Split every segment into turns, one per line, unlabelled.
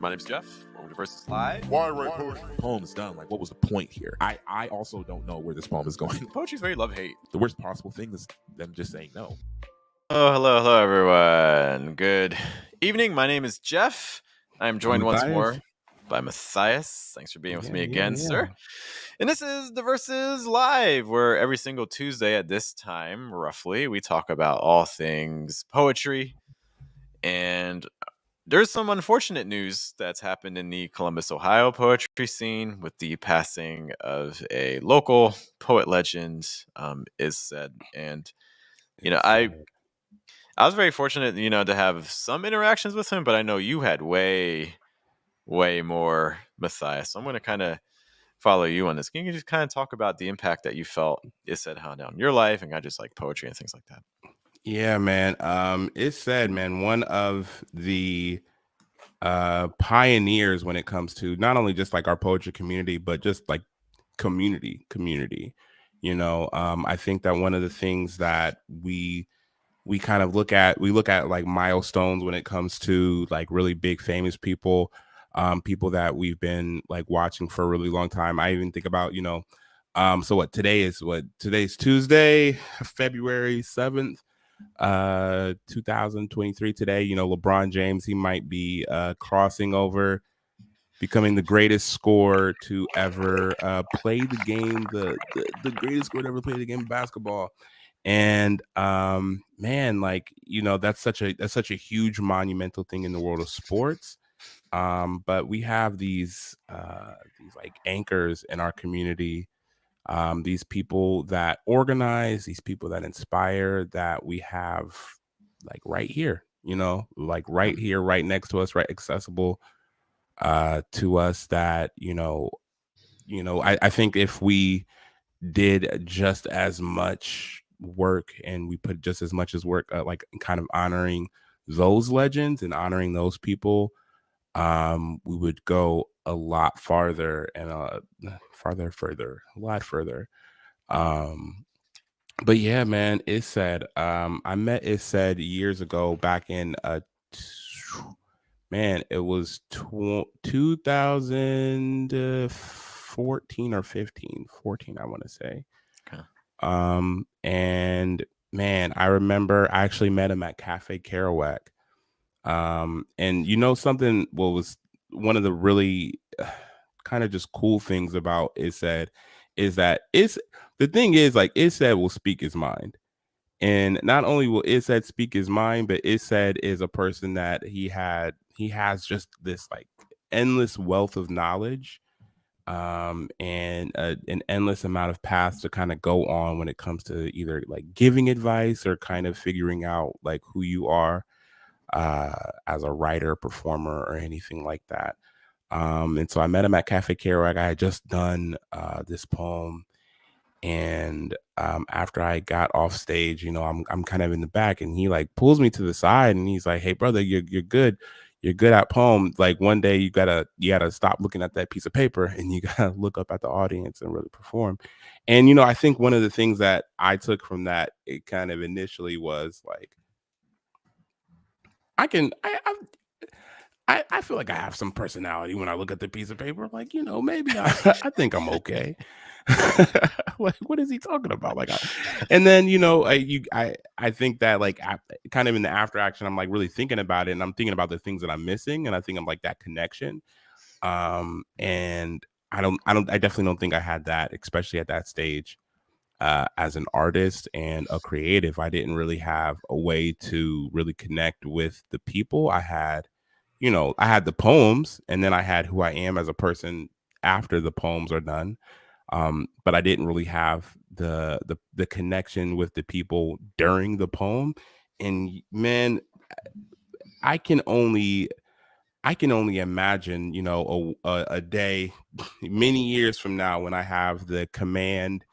My name's Jeff. Welcome to Versus Live.
Why write poetry?
Poem's done. Like, what was the point here? I also don't know where this poem is going.
Poetry's very love-hate.
The worst possible thing is them just saying no.
Oh, hello, everyone. Good evening. My name is Jeff. I'm joined once more by Matthias. Thanks for being with me again, sir. And this is the Versus Live, where every single Tuesday at this time, roughly, we talk about all things poetry. And there's some unfortunate news that's happened in the Columbus, Ohio poetry scene with the passing of a local poet legend, is said. And, I was very fortunate, to have some interactions with him, but I know you had way, way more, Matthias. So I'm going to kind of follow you on this. Can you just kind of talk about the impact that you felt it said had on your life and kind of just like poetry and things like that?
Yeah, man. It's said, man, one of the pioneers when it comes to not only just like our poetry community, but just like community. I think that one of the things that we kind of look at like milestones when it comes to like really big famous people, people that we've been like watching for a really long time. I even think about, so today's Tuesday, February 7th, 2023. Today, LeBron James, he might be crossing over, becoming the greatest scorer to ever play the game, the greatest scorer to ever play the game of basketball. And man, like, that's such a huge monumental thing in the world of sports. But we have these like anchors in our community, these people that organize, these people that inspire, that we have like right here, like right here, right next to us, right accessible to us, that I think if we did just as much work and we put just as much as work like kind of honoring those legends and honoring those people, we would go a lot farther and a lot further. But yeah, man, it said, I met it said years ago, back in man, it was 2014 or 14, I want to say.
Okay.
And man, I remember I actually met him at Cafe Kerouac. And something, what was one of the really kind of just cool things about It Said is that the thing is, like, It Said will speak his mind. And not only will It Said speak his mind, but It Said is a person that he has just this like endless wealth of knowledge, and an endless amount of paths to kind of go on when it comes to either like giving advice or kind of figuring out like who you are as a writer, performer, or anything like that. And so I met him at Cafe Kerouac. I had just done this poem, and after I got off stage, I'm kind of in the back, and he like pulls me to the side, and he's like, "Hey, brother, you're good. You're good at poem. Like, one day you gotta stop looking at that piece of paper, and you gotta look up at the audience and really perform." And I think one of the things that I took from that, it kind of initially was like, I feel like I have some personality when I look at the piece of paper. Like, maybe I think I'm okay. Like, what is he talking about? Like, and then I think that like kind of in the after action, I'm like really thinking about it, and I'm thinking about the things that I'm missing, and I think I'm like that connection. And I definitely don't think I had that, especially at that stage. As an artist and a creative, I didn't really have a way to really connect with the people. I had the poems, and then I had who I am as a person after the poems are done. But I didn't really have the connection with the people during the poem. And man, I can only imagine, a day many years from now when I have the command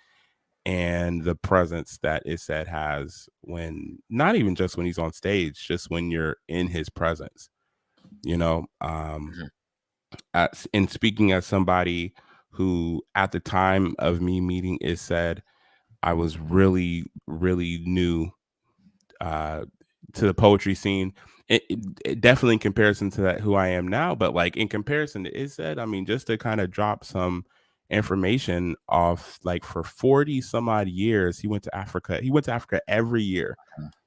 and the presence that It Said has, when not even just when he's on stage, just when you're in his presence, and speaking as somebody who at the time of me meeting It Said, I was really, really new to the poetry scene. It definitely in comparison to that who I am now, but like in comparison to It Said, I mean, just to kind of drop some information off, like for 40 some odd years, he went to Africa. He went to Africa every year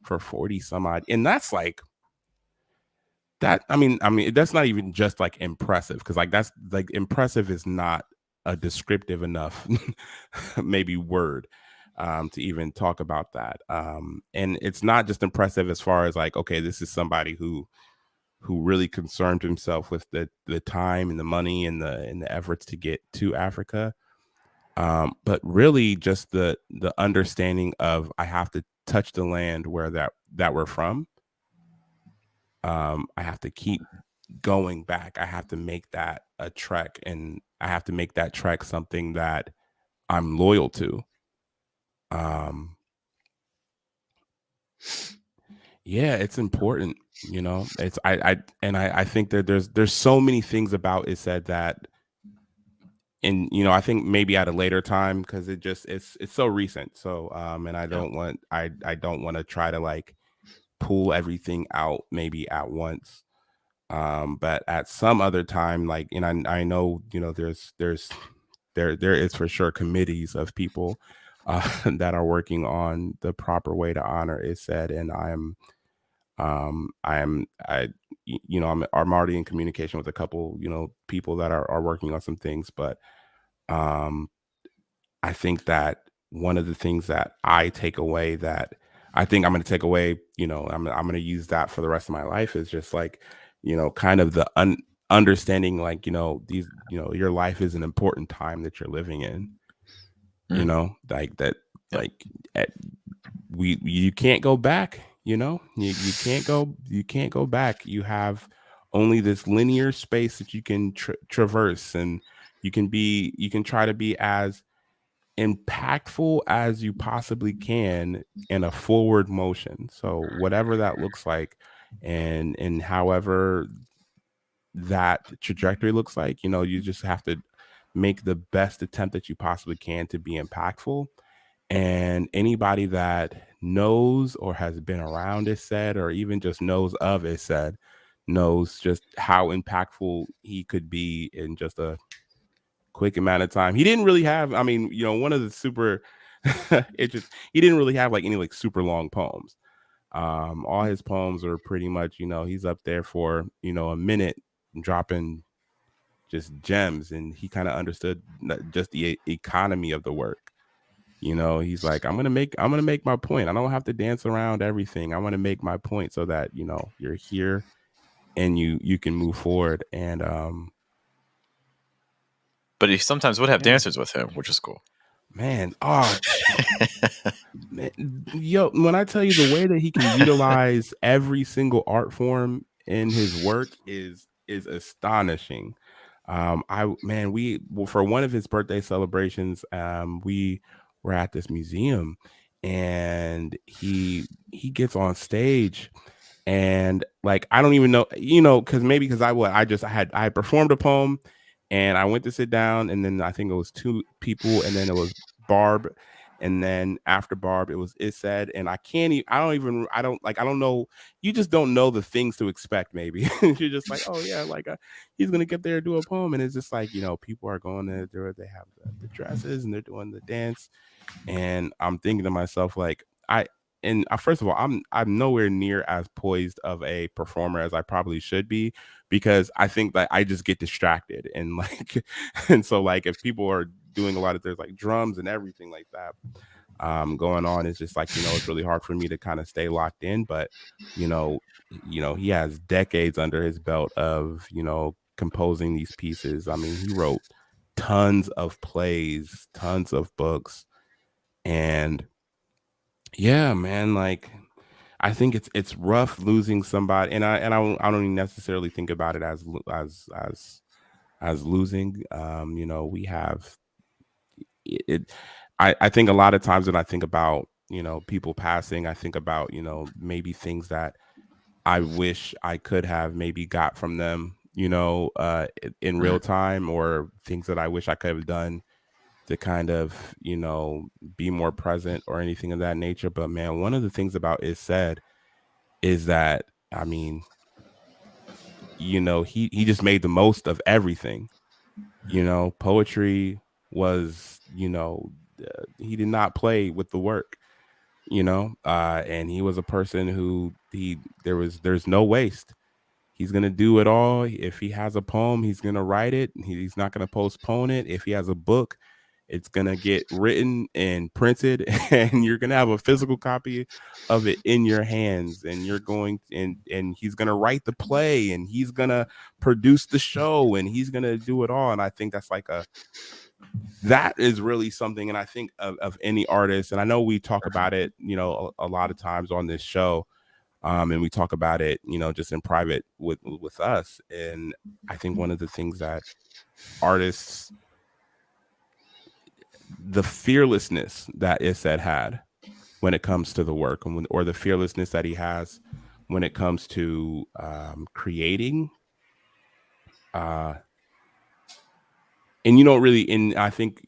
for 40 some odd, and that's like that. I mean, that's not even just like impressive, because like that's like impressive is not a descriptive enough maybe word to even talk about that. And it's not just impressive as far as like, okay, this is somebody who really concerned himself with the time and the money and the efforts to get to Africa. But really just the understanding of, I have to touch the land where that we're from. I have to keep going back. I have to make that a trek, and I have to make that trek something that I'm loyal to. Yeah, it's important. It's I think that there's so many things about It Said that, and I think maybe at a later time, because it's so recent. So and I don't want to try to like pull everything out maybe at once. But at some other time, like, and I know, there is for sure committees of people that are working on the proper way to honor It Said, and I'm already in communication with a couple, people that are working on some things. But I think that one of the things that I take away, that I think I'm going to take away, I'm going to use that for the rest of my life, is just like, kind of the understanding, like, these, your life is an important time that you're living in, like that, like you can't go back, you can't go back. You have only this linear space that you can traverse, and you can try to be as impactful as you possibly can in a forward motion. So whatever that looks like, and however that trajectory looks like, you just have to make the best attempt that you possibly can to be impactful. And anybody that knows or has been around It Said, or even just knows of It Said, knows just how impactful he could be in just a quick amount of time. He didn't really have, one of the super he didn't really have like any like super long poems. All his poems are pretty much, he's up there for, a minute, dropping just gems, and he kind of understood just the economy of the work. He's like, I'm gonna make my point. I don't have to dance around everything. I want to make my point so that you're here and you can move forward. And
but he sometimes would have dancers with him, which is cool.
Man, yo, when I tell you the way that he can utilize every single art form in his work is astonishing. For one of his birthday celebrations, we were at this museum, and he gets on stage, and like, I don't even know, because I had performed a poem, and I went to sit down, and then I think it was two people, and then it was Barb, and then after Barb it was It Said, and I don't know, you just don't know the things to expect. Maybe you're just like, oh yeah, like he's gonna get there and do a poem, and it's just like, people are going there, they have the dresses, and they're doing the dance, and I'm thinking to myself, like, first of all, I'm nowhere near as poised of a performer as I probably should be, because I think that I just get distracted, and like, and so like, if people are doing a lot of, there's like drums and everything like that going on, it's just like, it's really hard for me to kind of stay locked in. But he has decades under his belt of composing these pieces. I mean, he wrote tons of plays, tons of books, and yeah, man, like, I think it's rough losing somebody, and I don't even necessarily think about it as losing. We have it. I think a lot of times when I think about people passing, I think about maybe things that I wish I could have maybe got from them, in real time, or things that I wish I could have done to kind of, be more present, or anything of that nature. But man, one of the things about It Said is that, I mean, he just made the most of everything. Poetry was, he did not play with the work, and he was a person who there's no waste. He's going to do it all. If he has a poem, he's going to write it. He's not going to postpone it. If he has a book, it's going to get written and printed, and you're going to have a physical copy of it in your hands, and you're going and he's going to write the play, and he's going to produce the show, and he's going to do it all. And I think that is really something. And I think of any artist, and I know we talk about it, a lot of times on this show, and we talk about it, just in private with us. And I think one of the things that artists, the fearlessness that Iset had when it comes to the work, or the fearlessness that he has when it comes to creating, and you don't really, and I think,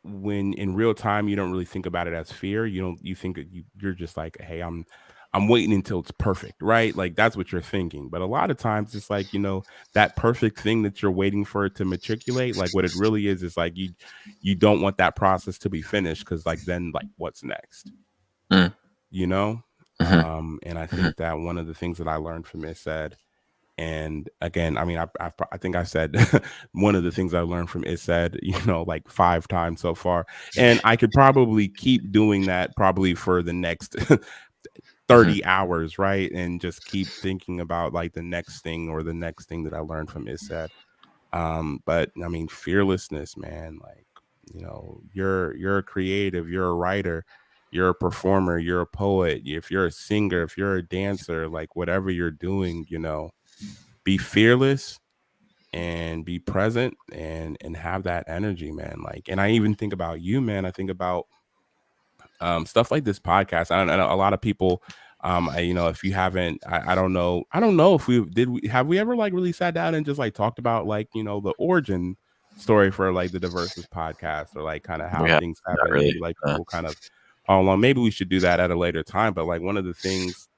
when in real time, you don't really think about it as fear. You think that you're just like, hey, I'm waiting until it's perfect, right? Like that's what you're thinking. But a lot of times it's like, that perfect thing that you're waiting for it to matriculate, like what it really is like you don't want that process to be finished, because like then like what's next? And I think that one of the things that I learned from Iset, and again, I mean, I think I said one of the things I learned from Iset, like 5 times so far, and I could probably keep doing that probably for the next 30 hours, right? And just keep thinking about like the next thing that I learned from Iset. But I mean, fearlessness, man, like, you're a creative, you're a writer, you're a performer, you're a poet, if you're a singer, if you're a dancer, like whatever you're doing, be fearless and be present and have that energy, man. Like, and I even think about you, man. I think about stuff like this podcast. I know a lot of people, if you haven't, I don't know if have we ever like really sat down and just like talked about like, the origin story for like the Diversus podcast, or like kind of how things happen.
Really.
Maybe like people kind of follow along. Maybe we should do that at a later time. But like one of the things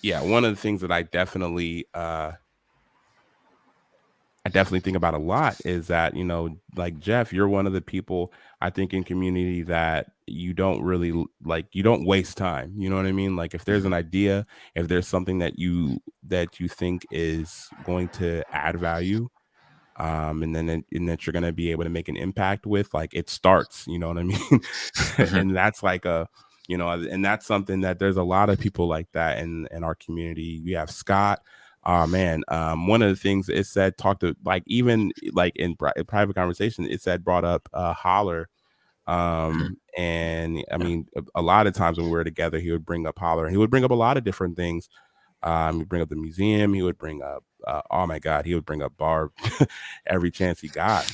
that I definitely think about a lot is that, like Jeff, you're one of the people I think in community that you don't really like, you don't waste time. You know what I mean? Like if there's an idea, if there's something that you think is going to add value, and that you're going to be able to make an impact with, like it starts, you know what I mean? And that's like and that's something that there's a lot of people like that in our community. We have Scott. Man, one of the things it said, talked to, like, even like in private conversation, it said brought up Holler. And I mean, a lot of times when we were together, he would bring up Holler, and he would bring up a lot of different things. He'd bring up the museum. He would bring up, oh my God, he would bring up Barb every chance he got.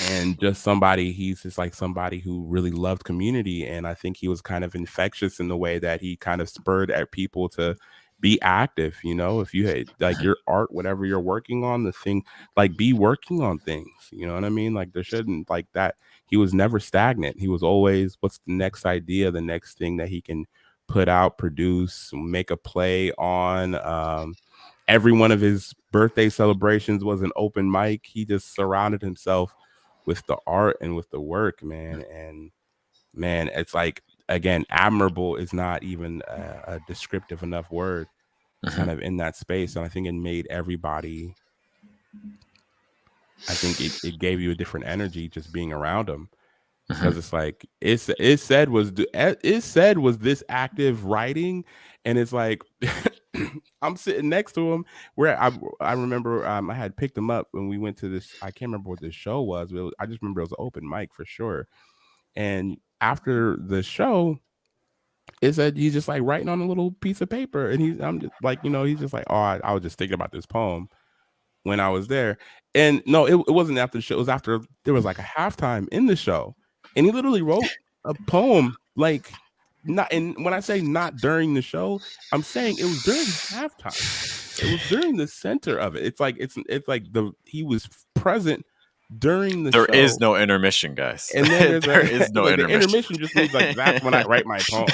And he's just like somebody who really loved community. And I think he was kind of infectious in the way that he kind of spurred at people to be active. If you had like your art, whatever you're working on, the thing, like be working on things, you know what I mean? Like there shouldn't, like that. He was never stagnant. He was always, what's the next idea, the next thing that he can put out, produce, make a play on. Every one of his birthday celebrations was an open mic. He just surrounded himself with the art and with the work, man. And man, it's like, again, admirable is not even a descriptive enough word, kind of in that space. And I think it made everybody, I think it gave you a different energy just being around him, because it's like it said was this active writing, and it's like I'm sitting next to him, where I remember I had picked him up when we went to this, I can't remember what this show was, but I just remember it was an open mic for sure. And after the show, it said he's just like writing on a little piece of paper, and I'm just like, he's just like, oh, I was just thinking about this poem when I was there. And no, it wasn't after the show. It was after there was like a halftime in the show, and he literally wrote a poem, like, not. And when I say not during the show, I'm saying it was during halftime. It was during the center of it. It's like he was present during the show.
There is no intermission, guys.
And then
there is no
like
intermission.
The intermission just means like that's when I write my poems.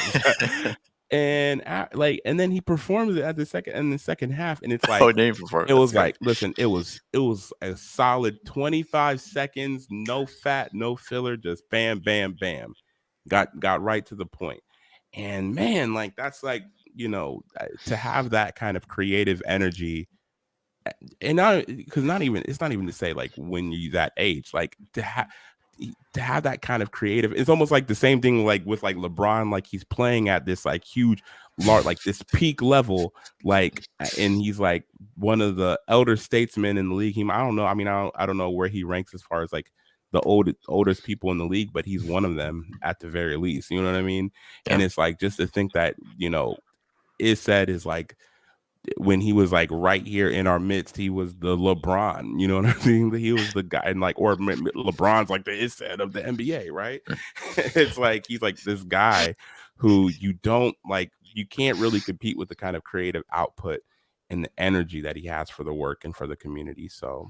and and then he performs it at the second half, and it's
Oh,
like
name performance.
it
That's
was
great.
like, listen, it was a solid 25 seconds, no fat, no filler, just bam, bam, bam, got right to the point. And man, like that's like, to have that kind of creative energy, and not because not even it's not even to say like when you that age, like to have that kind of creative, it's almost like the same thing like with like LeBron, like he's playing at this like huge like this peak level, like, and he's like one of the elder statesmen in the league. I don't know, I mean, I don't know where he ranks as far as like the oldest people in the league, but he's one of them at the very least, you know what I mean?
Yeah.
And it's like, just to think that, is said is like, when he was like right here in our midst, he was the LeBron, you know what I mean? He was the guy, and like, or LeBron's like the Isset of the NBA, right? It's like he's like this guy who you can't really compete with the kind of creative output and the energy that he has for the work and for the community. So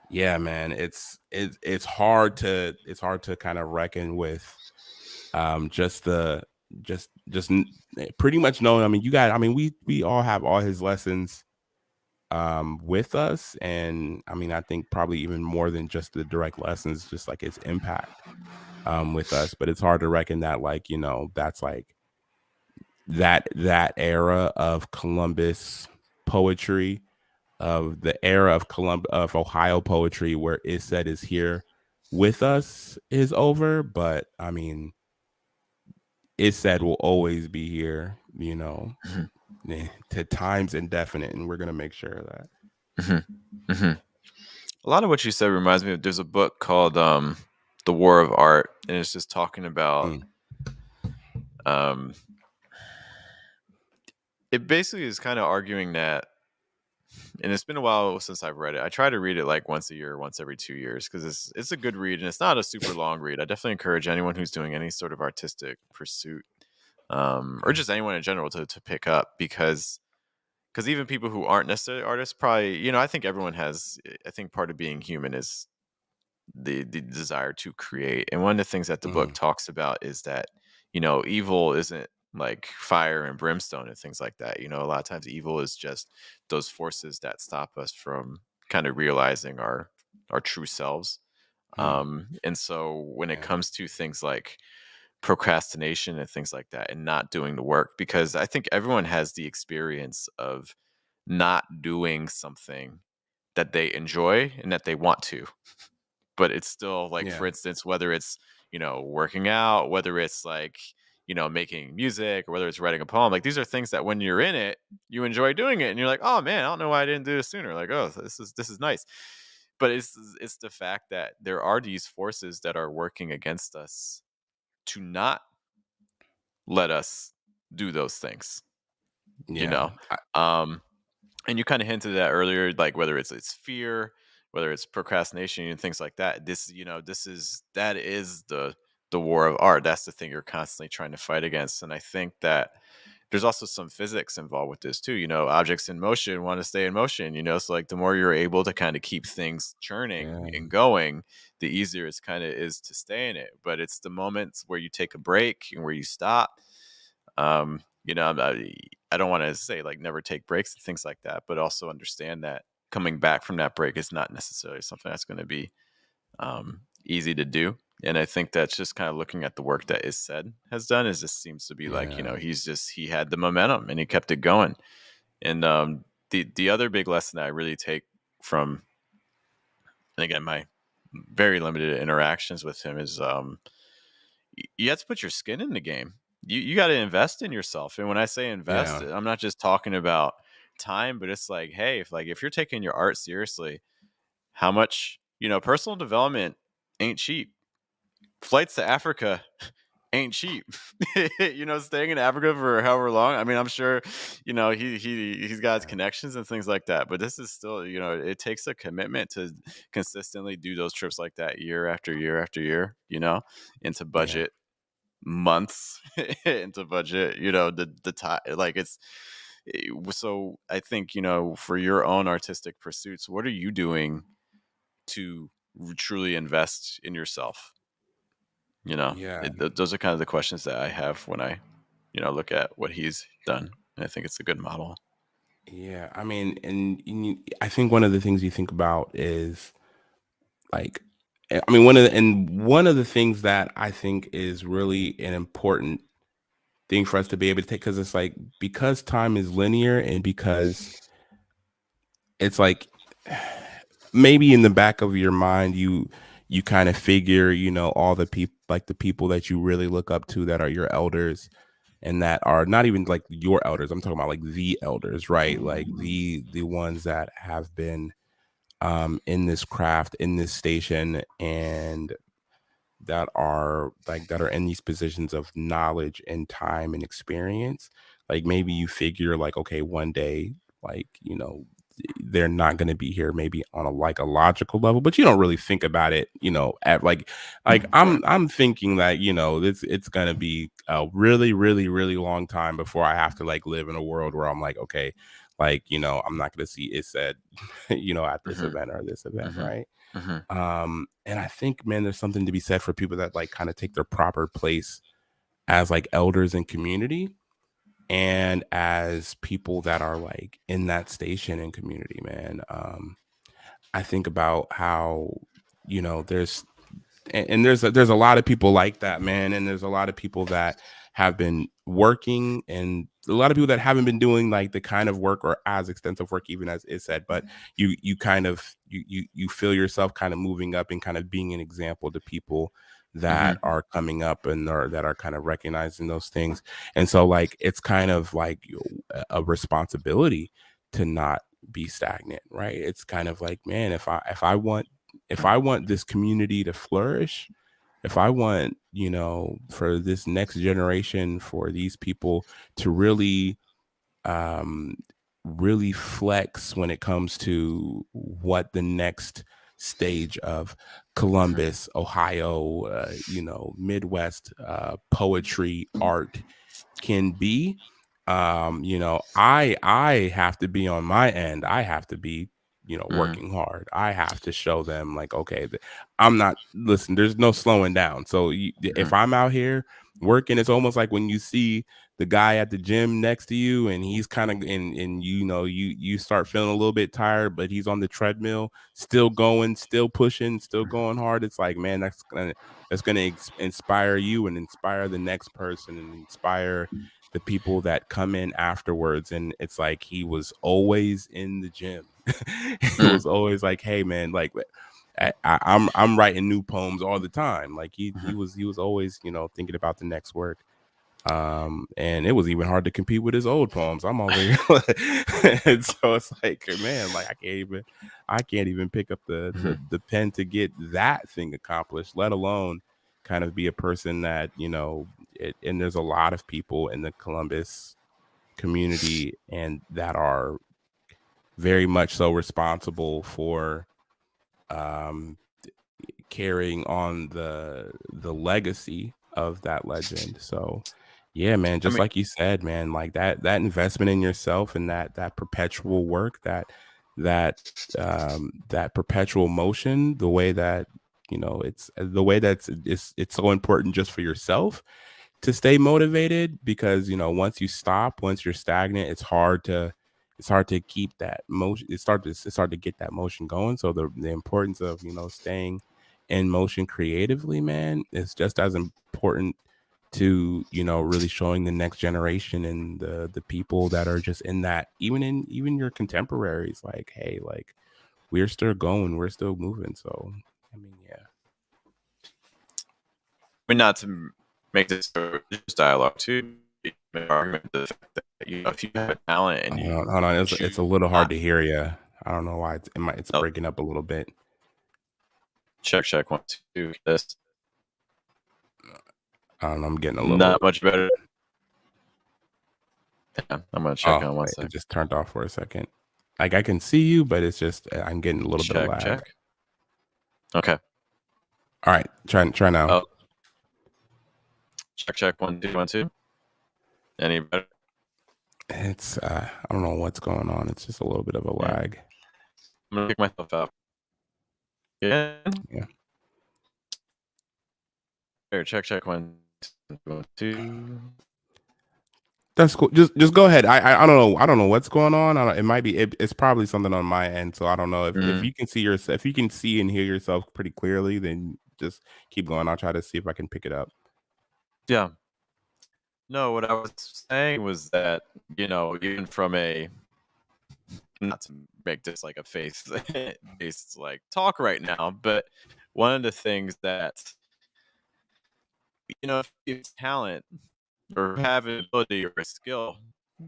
yeah, man, it's hard to kind of reckon with just pretty much knowing. I mean, we all have all his lessons with us, and I mean, I think probably even more than just the direct lessons, just like his impact with us. But it's hard to reckon that, like, that's like that era of Columbus poetry, of the era of Ohio poetry, where Isset is here with us, is over. But I mean, Isset will always be here, to times indefinite, and we're gonna make sure of that.
Mm-hmm. Mm-hmm. A lot of what you said reminds me of, there's a book called The War of Art, and it's just talking about it basically is kind of arguing that, and it's been a while since I've read it. I try to read it like once a year, once every 2 years, because it's a good read, and it's not a super long read. I definitely encourage anyone who's doing any sort of artistic pursuit, or just anyone in general, to pick up, because even people who aren't necessarily artists probably, I think everyone has, I think part of being human is the desire to create. And one of the things that the book talks about is that, evil isn't like fire and brimstone and things like that. A lot of times evil is just those forces that stop us from kind of realizing our true selves. And so when it comes to things like procrastination and things like that, and not doing the work, because I think everyone has the experience of not doing something that they enjoy and that they want to, but it's still like, for instance, whether it's, working out, whether it's like, making music, or whether it's writing a poem, like these are things that when you're in it, you enjoy doing it, and you're like, oh man, I don't know why I didn't do this sooner. Like, oh, this is nice. But it's the fact that there are these forces that are working against us to not let us do those things. And you kind of hinted at earlier, like whether it's fear, whether it's procrastination and things like that. That is the war of art. That's the thing you're constantly trying to fight against. And I think that there's also some physics involved with this too. Objects in motion want to stay in motion, so like the more you're able to kind of keep things churning and going, the easier it's kind of is to stay in it. But it's the moments where you take a break and where you stop. I don't want to say like never take breaks and things like that, but also understand that coming back from that break is not necessarily something that's going to be easy to do. And I think that's just kind of looking at the work that Isset has done, is just seems to be like, he had the momentum and he kept it going. And the other big lesson that I really take from, and again, my very limited interactions with him, is you have to put your skin in the game. You got to invest in yourself. And when I say invest, I'm not just talking about time, but it's like, hey, if you're taking your art seriously, how much, personal development ain't cheap. Flights to Africa ain't cheap. Staying in Africa for however long. I mean, I'm sure, he's got his connections and things like that, but this is still, it takes a commitment to consistently do those trips like that year after year after year, into budget months, into budget, the time, like so I think, for your own artistic pursuits, what are you doing to truly invest in yourself? Those are kind of the questions that I have when I look at what he's done. And I think it's a good model.
Yeah, I mean, and I think one of the things you think about is like, I mean, one of the things that I think is really an important thing for us to be able to take, because it's like, because time is linear and because it's like, maybe in the back of your mind you kind of figure, all the people, like the people that you really look up to that are your elders, and that are not even like your elders. I'm talking about like the elders, right? Like the ones that have been in this craft, in this station, and that are in these positions of knowledge and time and experience. Like maybe you figure like, okay, one day, like, they're not going to be here, maybe on a logical level, but you don't really think about it, at like I'm thinking that, it's going to be a really, really, really long time before I have to like live in a world where I'm like, okay, like, I'm not going to see it said, at this event or this event, right? And I think, man, there's something to be said for people that like kind of take their proper place as like elders in community, and as people that are like in that station in community, man. I think about how, there's and there's a lot of people like that, man, and there's a lot of people that have been working, and a lot of people that haven't been doing like the kind of work or as extensive work even as it said, but you kind of you feel yourself kind of moving up and kind of being an example to people that are coming up and or that are kind of recognizing those things. And so like it's kind of like a responsibility to not be stagnant, right? It's kind of like, man, if I want this community to flourish, if I want, for this next generation, for these people to really, um, really flex when it comes to what the next stage of Columbus, Ohio, Midwest poetry, art can be, I have to be on my end. I have to be, working hard. I have to show them like, okay, I'm not, listen, there's no slowing down. So if I'm out here working, it's almost like when you see the guy at the gym next to you and he's kind of and you start feeling a little bit tired, but he's on the treadmill, still going, still pushing, still going hard. It's like, man, that's gonna inspire you and inspire the next person and inspire the people that come in afterwards. And it's like he was always in the gym. It was always like, hey man, like I'm writing new poems all the time. Like he was always, thinking about the next work. And it was even hard to compete with his old poems. I'm over here. And so it's like, man, like I can't even pick up the pen to get that thing accomplished, let alone kind of be a person that, and there's a lot of people in the Columbus community and that are very much so responsible for carrying on the legacy of that legend. So yeah, man, just like you said, man, like that investment in yourself and that perpetual work, that that perpetual motion, the way that, it's the way it's so important just for yourself to stay motivated, because once you stop, once you're stagnant, it's hard to keep that motion. It's hard to get that motion going. So the importance of staying in motion creatively, man, is just as important to really showing the next generation and the people that are just in that, even your contemporaries, like, hey, like we're still going, we're still moving. So I mean, yeah.
I mean, not to make this just dialogue too, argument the fact that if you have a talent and you
hold on, it's a little hard to hear you. I don't know why it's breaking up a little bit.
Check 1 2. This
I don't know. I'm getting a little
not much better. Yeah, I'm gonna check on one second.
It just turned off for a second. Like I can see you, but it's just I'm getting a little bit of lag.
Check. Okay.
All right, try now.
Oh. Check 1 2 1 2. Any better?
It's I don't know what's going on. It's just a little bit of a lag.
I'm gonna pick myself up. Yeah. Here, check 1 2.
That's cool. Just go ahead. I don't know. I don't know what's going on. It might be. It's probably something on my end. So I don't know if you can see yourself. If you can see and hear yourself pretty clearly, then just keep going. I'll try to see if I can pick it up.
Yeah. No, what I was saying was that, even from a, not to make this like a faith-based like talk right now, but one of the things that, if you have talent or have an ability or a skill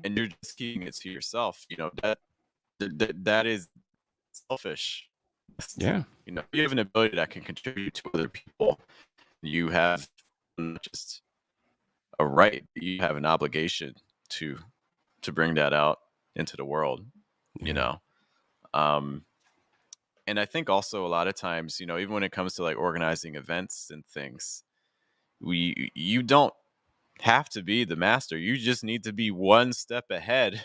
and you're just keeping it to yourself, that is selfish.
Yeah.
If you have an ability that can contribute to other people, you have not just a right, you have an obligation to bring that out into the world. And I think also a lot of times, even when it comes to like organizing events and things, you don't have to be the master. You just need to be one step ahead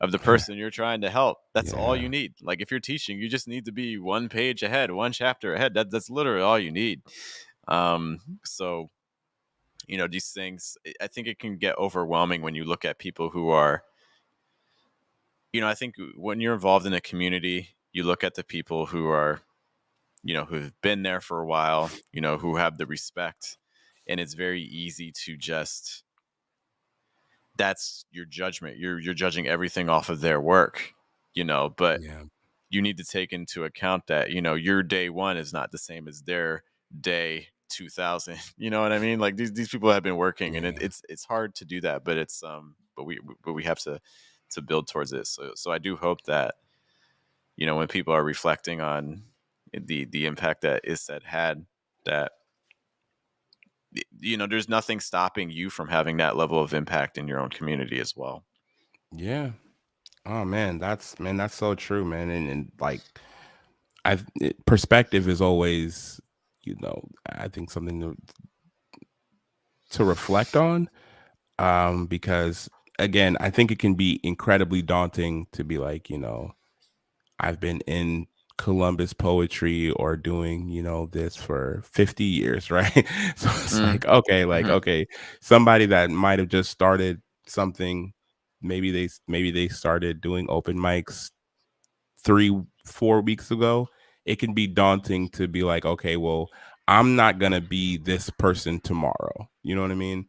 of the person you're trying to help. That's all you need. Like if you're teaching, you just need to be one page ahead, one chapter ahead. That's literally all you need. So these things, I think it can get overwhelming when you look at people who are, I think when you're involved in a community, you look at the people who are, who've been there for a while, who have the respect, and it's very easy to just, that's your judgment. You're judging everything off of their work, but you need to take into account that, your day one is not the same as their day 2000. You know what I mean? Like these people have been working, and it's hard to do that, but it's but we have to build towards it. So I do hope that, when people are reflecting on the impact that ISET had, that there's nothing stopping you from having that level of impact in your own community as well.
Yeah. Oh man, that's so true, man. And like perspective is always, I think something to reflect on. Because again, I think it can be incredibly daunting to be like, I've been in Columbus poetry or doing, this for 50 years, right? So it's like, okay, okay, somebody that might have just started something, maybe they started doing open mics 3-4 weeks ago. It can be daunting to be like, okay, well, I'm not gonna be this person tomorrow. You know what I mean?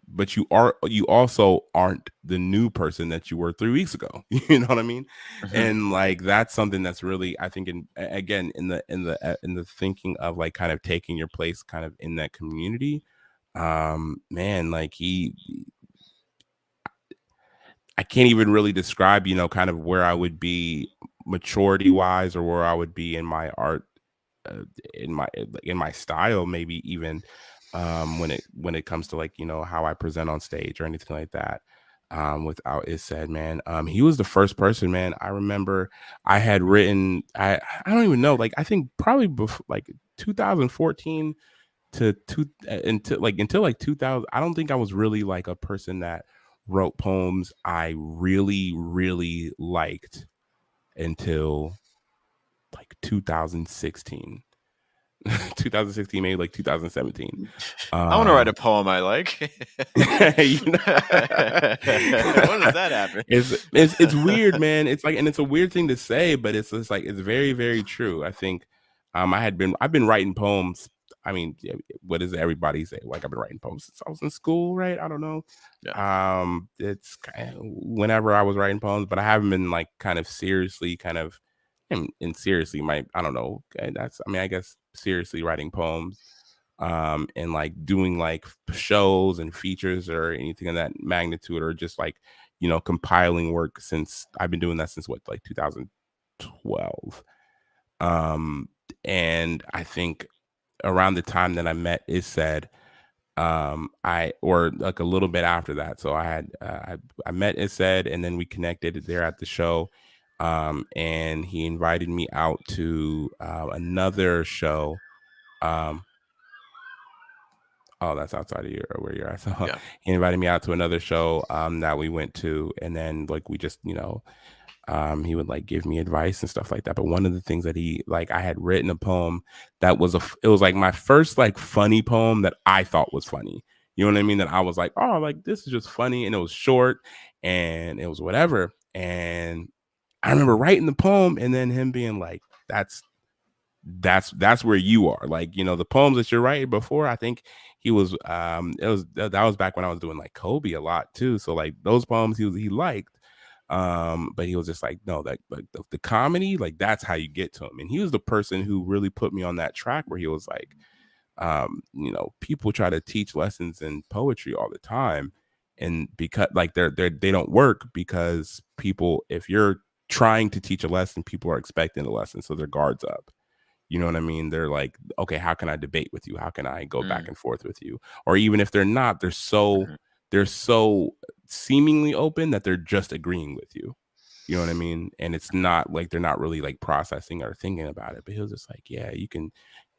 But you also aren't the new person that you were 3 weeks ago. You know what I mean? And like that's something that's really, I think, in the thinking of like kind of taking your place kind of in that community. Man, like I can't even really describe, kind of where I would be maturity wise, or where I would be in my art, in my style, maybe even when it comes to like, how I present on stage or anything like that. Without ISET, man, he was the first person, man. I remember I had written, I don't even know, like I think probably before like 2014 until like 2000. I don't think I was really like a person that wrote poems I really, really liked until like 2016. 2016, maybe like 2017.
I want to write a poem I like. When does that happen?
It's weird, man. It's like, and it's a weird thing to say, but it's just like, it's very, very true. I think I've been writing poems. I mean, what does everybody say? Like, I've been writing poems since I was in school, right? I don't know. Yeah. It's kind of whenever I was writing poems, but I haven't been like kind of seriously kind of, and seriously, I don't know. I guess seriously writing poems, and like doing like shows and features or anything of that magnitude, or just like, compiling work, since I've been doing that since like 2012. And I think around the time that I met ISET, or like a little bit after that. So I met ISET, and then we connected there at the show. And he invited me out to another show. Oh, that's outside of where you're at. So yeah. He invited me out to another show that we went to, and then like we just, he would like give me advice and stuff like that. But one of the things that I had written a poem that it was like my first like funny poem that I thought was funny. You know what I mean? That I was like, oh, like this is just funny, and it was short, and it was whatever. And I remember writing the poem, and then him being like, that's where you are. Like, you know, the poems that you're writing before, I think he was that was back when I was doing like Kobe a lot too. So like those poems he liked. But he was just like, no, that like the comedy, like that's how you get to him. And he was the person who really put me on that track where he was like, you know, people try to teach lessons in poetry all the time. And because like they don't work because people, if you're trying to teach a lesson, people are expecting a lesson. So their guard's up. You know what I mean? They're like, okay, how can I debate with you? How can I go back and forth with you? Or even if they're not, they're so seemingly open that they're just agreeing with you. You know what I mean? And it's not like they're not really like processing or thinking about it. But he was just like, yeah,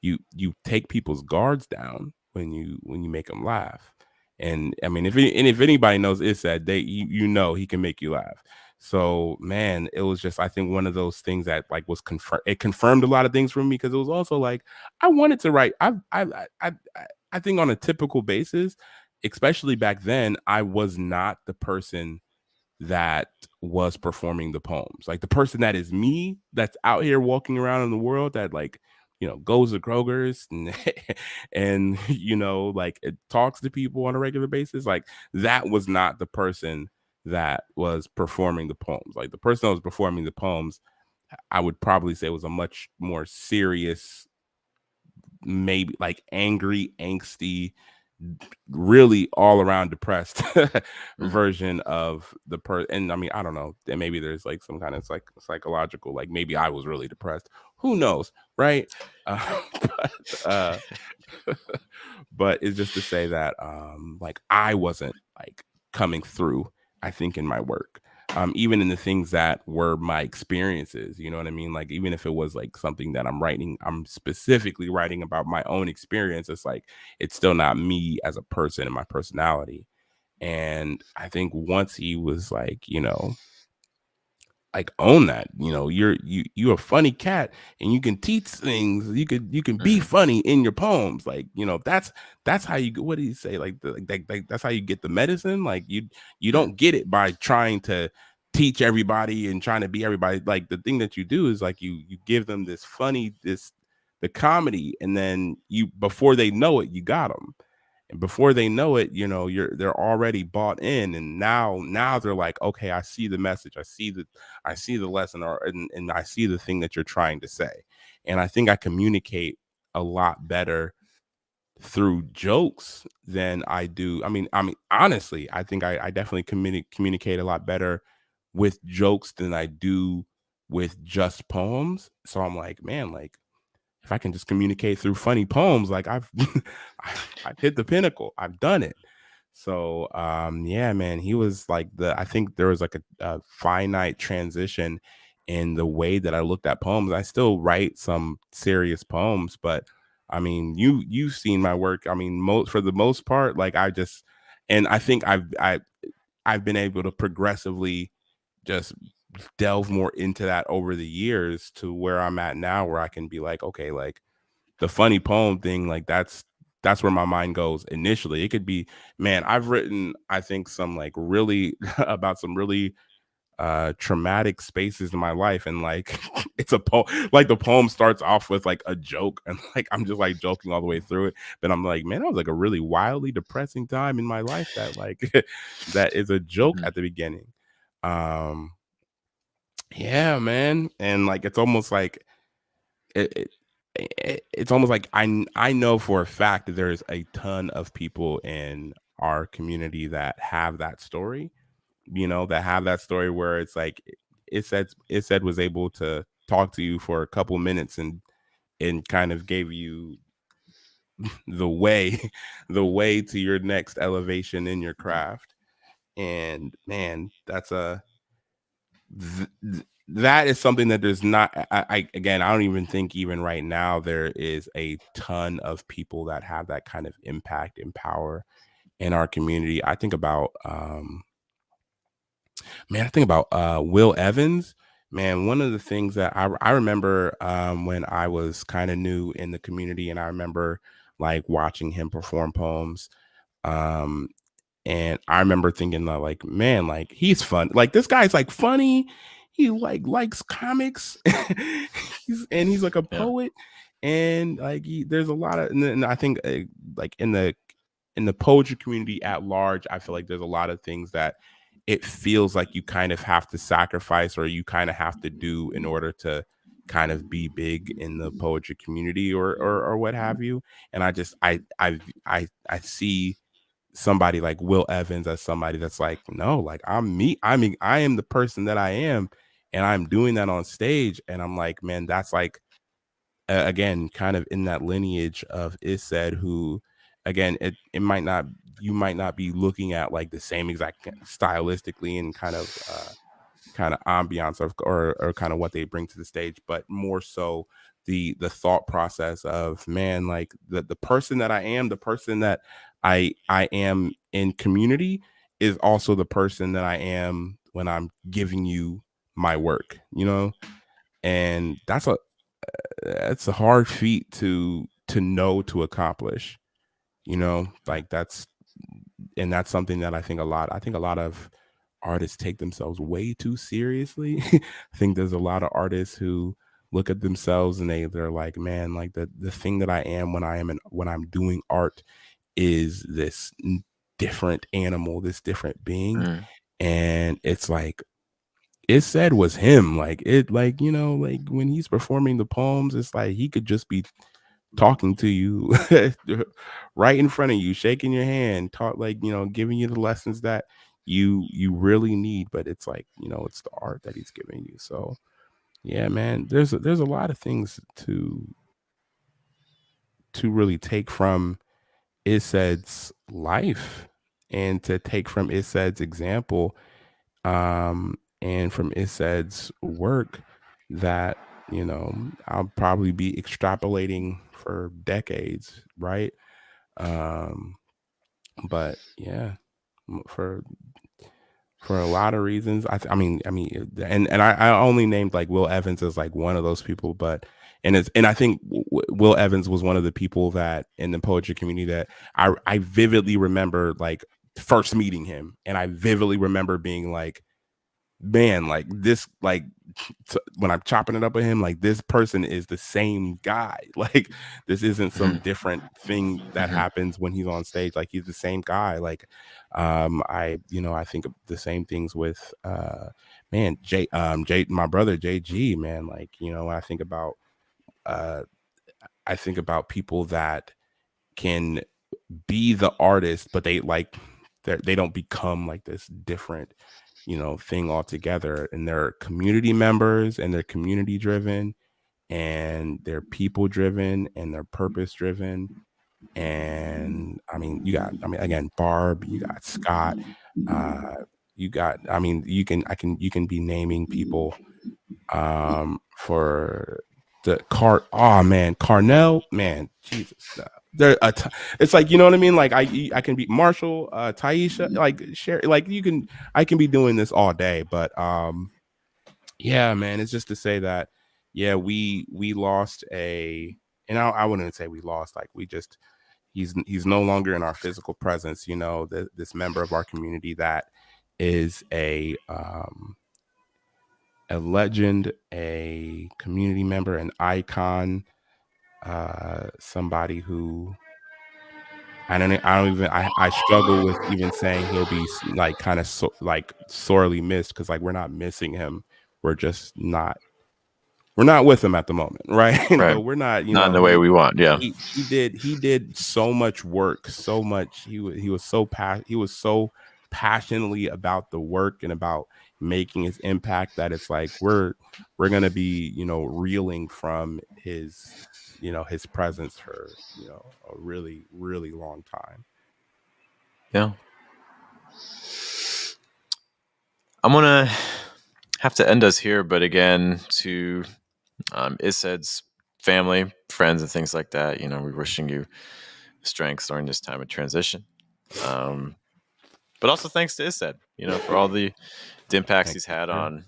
you take people's guards down when you make them laugh. And I mean, if anybody knows it's that you know he can make you laugh. So man, it was just I think one of those things that like was confirmed. It confirmed a lot of things for me because it was also like I wanted to write. I think on a typical basis, especially back then, I was not the person that was performing the poems. Like the person that is me, that's out here walking around in the world, that like, you know, goes to Kroger's and you know, like it talks to people on a regular basis. Like that was not the person that was performing the poems. Like the person that was performing the poems, I would probably say was a much more serious, maybe like angry, angsty, really all around depressed version of the and I mean, I don't know, that maybe there's like some kind of psychological, like maybe I was really depressed, who knows, right? But but it's just to say that like I wasn't like coming through, I think, in my work, even in the things that were my experiences, you know what I mean? Like even if it was like something that I'm specifically writing about my own experience, it's like it's still not me as a person and my personality. And I think once he was like, you know, like own that, you know, you're a funny cat and you can teach things, you can be funny in your poems, like, you know, that's how you, what do you say, like that's how you get the medicine. Like you don't get it by trying to teach everybody and trying to be everybody. Like the thing that you do is like you give them this funny, the comedy, and then you, before they know it, you got them. And before they know it, you know, they're already bought in. And now they're like, okay, I see the message, I see the lesson, and I see the thing that you're trying to say. And I think I communicate a lot better through jokes than I do. I mean, honestly, I think I definitely communicate a lot better with jokes than I do with just poems. So I'm like, man, like if I can just communicate through funny poems, like I've I've hit the pinnacle. I've done it. So yeah, man, he was like I think there was like a finite transition in the way that I looked at poems. I still write some serious poems, but I mean, you've seen my work. I mean, for the most part, like and I think I've been able to progressively just delve more into that over the years to where I'm at now, where I can be like, okay, like the funny poem thing, like that's where my mind goes initially. It could be, man, I've written, I think, some like really about some really traumatic spaces in my life, and like it's a poem, like the poem starts off with like a joke, and like I'm just like joking all the way through it, but I'm like, man, that was like a really wildly depressing time in my life that like that is a joke at the beginning. um yeah, man. And like it's almost like it, it's almost like I know for a fact that there's a ton of people in our community that have that story, you know, that have that story where it's like it said was able to talk to you for a couple minutes and kind of gave you the way the way to your next elevation in your craft. And man, that's a that is something that there's not. Again, I don't even think even right now there is a ton of people that have that kind of impact and power in our community. I think about Will Evans. Man, one of the things that I remember when I was kind of new in the community, and I remember like watching him perform poems. And I remember thinking that, like, man, like, he's fun. Like, this guy's like funny. He like likes comics. He's like a poet. And like there's a lot of, and I think like in the poetry community at large, I feel like there's a lot of things that it feels like you kind of have to sacrifice or you kind of have to do in order to kind of be big in the poetry community or what have you. And I just I see somebody like Will Evans as somebody that's like, no, like I'm me. I mean, I am the person that I am, and I'm doing that on stage. And I'm like, man, that's like again, kind of in that lineage of Ised, who again, it might not, you might not be looking at like the same exact stylistically and kind of ambiance or kind of what they bring to the stage, but more so the thought process of, man, like the person that I am, the person that I am in community is also the person that I am when I'm giving you my work, you know? And that's a hard feat to know, to accomplish, you know, like that's something that I think a lot of artists take themselves way too seriously. I think there's a lot of artists who look at themselves and they're like, man, like the thing that I am when I'm doing art is this different animal, this different being. And it's like, it said was him, like it, like, you know, like when he's performing the poems, it's like he could just be talking to you right in front of you, shaking your hand, like, you know, giving you the lessons that you really need. But it's like, you know, it's the art that he's giving you. So yeah, man, there's a lot of things to really take from Ised's life and to take from Ised's example, and from Ised's work that, you know, I'll probably be extrapolating for decades, right? But yeah, for a lot of reasons, I mean, and I only named like Will Evans as like one of those people, but and I think Will Evans was one of the people that in the poetry community that I vividly remember like first meeting him, and I vividly remember being like, man, like this, like when I'm chopping it up with him, like this person is the same guy. Like this isn't some different thing that happens when he's on stage. Like he's the same guy. Like I think of the same things with man, my brother JG, man. Like, you know, when I think about people that can be the artist, but they don't become like this different, you know, thing altogether. And they're community members, and they're community driven, and they're people driven, and they're purpose driven. And I mean, again, Barb, you got Scott, you got, you can be naming people for the oh man, Carnell, man, Jesus. It's like, you know what I mean? Like I can be Marshall, Taisha, like share, like I can be doing this all day. But yeah, man, it's just to say that, yeah, we lost and I wouldn't say we lost, like we just, he's no longer in our physical presence, you know, this member of our community that is a legend, a community member, an icon, somebody who I struggle with even saying he'll be like kind of like sorely missed, because like we're not missing him, we're just not, we're not with him at the moment, right? No, we're not, you
not
know,
in the way we want. Yeah,
he did so much work, so much. He was so passionately about the work and about making his impact that it's like we're gonna be, you know, reeling from his, you know, his presence for, you know, a really, really long time.
Yeah. I'm gonna have to end us here, but again, to Ised's family, friends, and things like that, you know, we're wishing you strength during this time of transition. But also thanks to Ised, you know, for all the impacts he's had on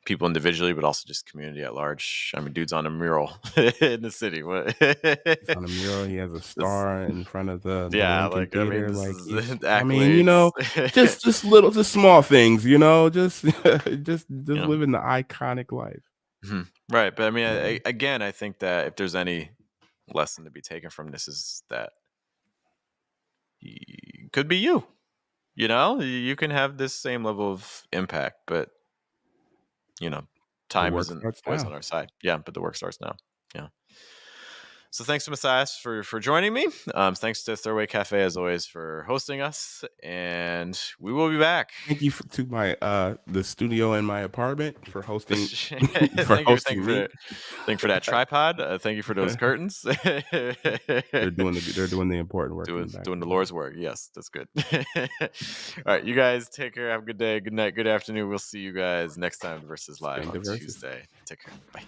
people individually, but also just community at large. I mean, dude's on a mural in the city. What?
He's on a mural. He has a star in front of the Lincoln
I mean,
Theater.
this
Like
is
he's, I mean,
accolades.
just small things, just just
You know?
living the iconic life.
Right, but I mean,
Yeah.
again, I think that if there's any lesson to be taken from this, is that could be you. You can have this same level of impact, but
The
time
work
isn't
starts
always
now.
on our side. Yeah, but the work starts now. Yeah. So thanks to Matthias for joining me. Thanks to Third Cafe as always for hosting us, and we will be back.
Thank you to my the studio in my apartment for hosting
Thank you
me.
Thank you for that tripod. Thank you for those curtains.
They're doing the important work in the
doing the
background.
Lord's work. Yes, that's good. All right, you guys take care. Have a good day, good night, good afternoon. We'll see you guys next time versus Live
Spain
on
to versus.
Tuesday. Take care. Bye.